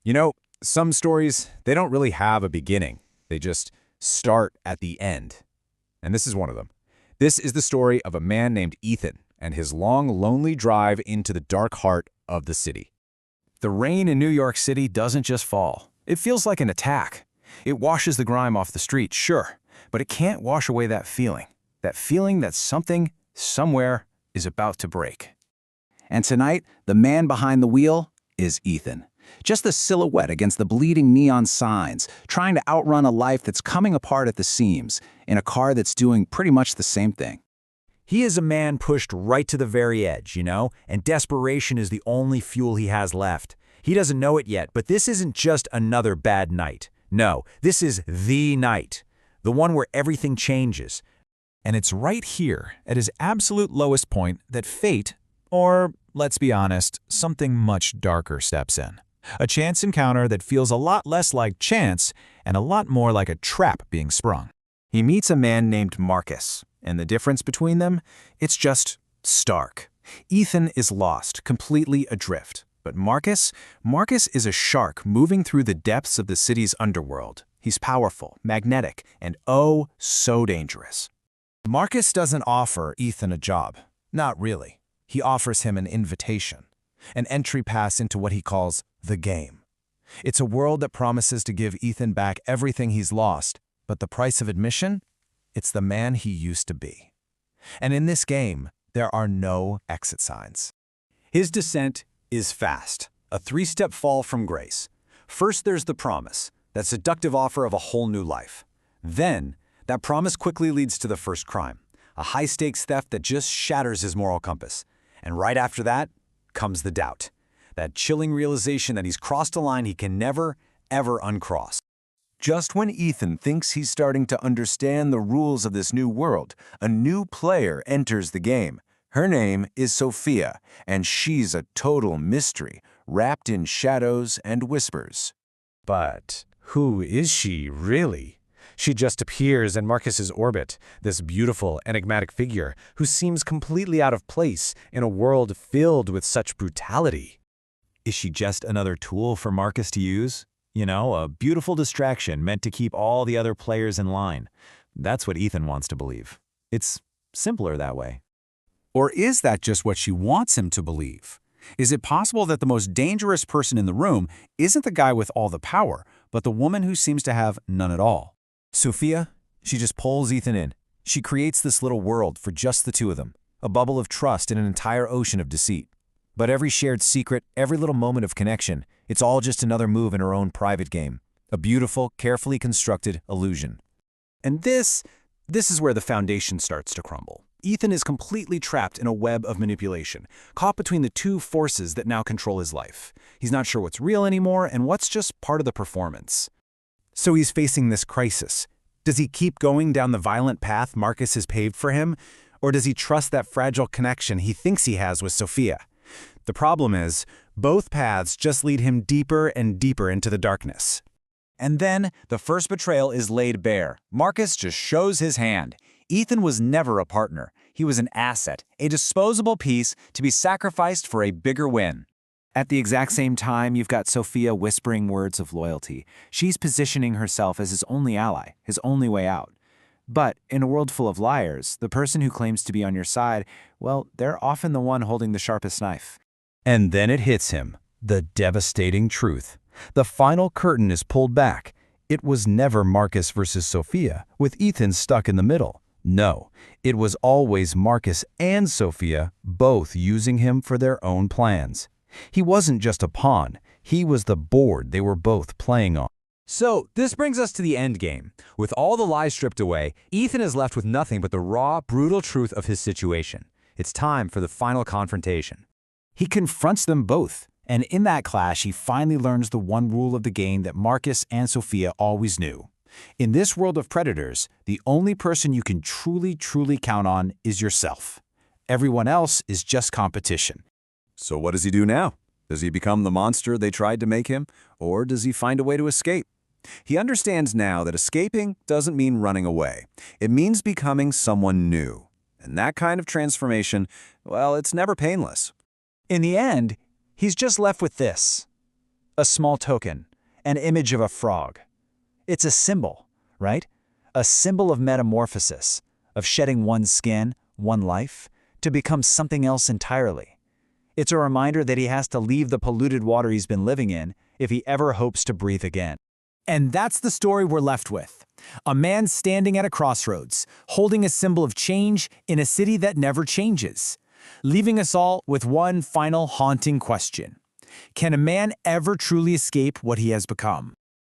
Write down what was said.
You know, some stories, they don't really have a beginning. They just start at the end. And this is one of them. This is the story of a man named Ethan and his long, lonely drive into the dark heart of the city. The rain in New York City doesn't just fall. It feels like an attack. It washes the grime off the street, sure, but it can't wash away that feeling that something, somewhere, is about to break. And tonight, the man behind the wheel is Ethan. Just the silhouette against the bleeding neon signs, trying to outrun a life that's coming apart at the seams, in a car that's doing pretty much the same thing. He is a man pushed right to the very edge, and desperation is the only fuel he has left. He doesn't know it yet, but this isn't just another bad night. No, this is the night, the one where everything changes. And it's right here, at his absolute lowest point, that fate, or, let's be honest, something much darker steps in. A chance encounter that feels a lot less like chance and a lot more like a trap being sprung. He meets a man named Marcus, and the difference between them? It's just stark. Ethan is lost, completely adrift. But Marcus is a shark moving through the depths of the city's underworld. He's powerful, magnetic, and oh, so dangerous. Marcus doesn't offer Ethan a job. Not really. He offers him an invitation, an entry pass into what he calls the game. It's a world that promises to give Ethan back everything he's lost, but the price of admission? It's the man he used to be. And in this game, there are no exit signs. His descent is fast, a three-step fall from grace. First, there's the promise, that seductive offer of a whole new life. Then, that promise quickly leads to the first crime, a high-stakes theft that just shatters his moral compass. And right after that comes the doubt, that chilling realization that he's crossed a line he can never, ever uncross. Just when Ethan thinks he's starting to understand the rules of this new world, a new player enters the game. Her name is Sophia, and she's a total mystery, wrapped in shadows and whispers. But who is she, really? She just appears in Marcus's orbit, this beautiful, enigmatic figure who seems completely out of place in a world filled with such brutality. Is she just another tool for Marcus to use? A beautiful distraction meant to keep all the other players in line. That's what Ethan wants to believe. It's simpler that way. Or is that just what she wants him to believe? Is it possible that the most dangerous person in the room isn't the guy with all the power, but the woman who seems to have none at all? Sophia, she just pulls Ethan in. She creates this little world for just the two of them, a bubble of trust in an entire ocean of deceit. But every shared secret, every little moment of connection, it's all just another move in her own private game, a beautiful, carefully constructed illusion. And this is where the foundation starts to crumble. Ethan is completely trapped in a web of manipulation, caught between the two forces that now control his life. He's not sure what's real anymore and what's just part of the performance. So he's facing this crisis. Does he keep going down the violent path Marcus has paved for him, or does he trust that fragile connection he thinks he has with Sophia? The problem is, both paths just lead him deeper and deeper into the darkness. And then, the first betrayal is laid bare. Marcus just shows his hand. Ethan was never a partner. He was an asset, a disposable piece to be sacrificed for a bigger win. At the exact same time, you've got Sophia whispering words of loyalty. She's positioning herself as his only ally, his only way out. But in a world full of liars, the person who claims to be on your side, well, they're often the one holding the sharpest knife. And then it hits him, the devastating truth. The final curtain is pulled back. It was never Marcus versus Sophia, with Ethan stuck in the middle. No, it was always Marcus and Sophia, both using him for their own plans. He wasn't just a pawn, he was the board they were both playing on. So, this brings us to the end game. With all the lies stripped away, Ethan is left with nothing but the raw, brutal truth of his situation. It's time for the final confrontation. He confronts them both, and in that clash he finally learns the one rule of the game that Marcus and Sophia always knew. In this world of predators, the only person you can truly count on is yourself. Everyone else is just competition. So what does he do now? Does he become the monster they tried to make him, or does he find a way to escape? He understands now that escaping doesn't mean running away. It means becoming someone new. And that kind of transformation, well, it's never painless. In the end, he's just left with this: A small token, an image of a frog. It's a symbol, right? A symbol of metamorphosis, of shedding one's skin, one life, to become something else entirely. It's a reminder that he has to leave the polluted water he's been living in if he ever hopes to breathe again. And that's the story we're left with. A man standing at a crossroads, holding a symbol of change in a city that never changes, leaving us all with one final haunting question. Can a man ever truly escape what he has become?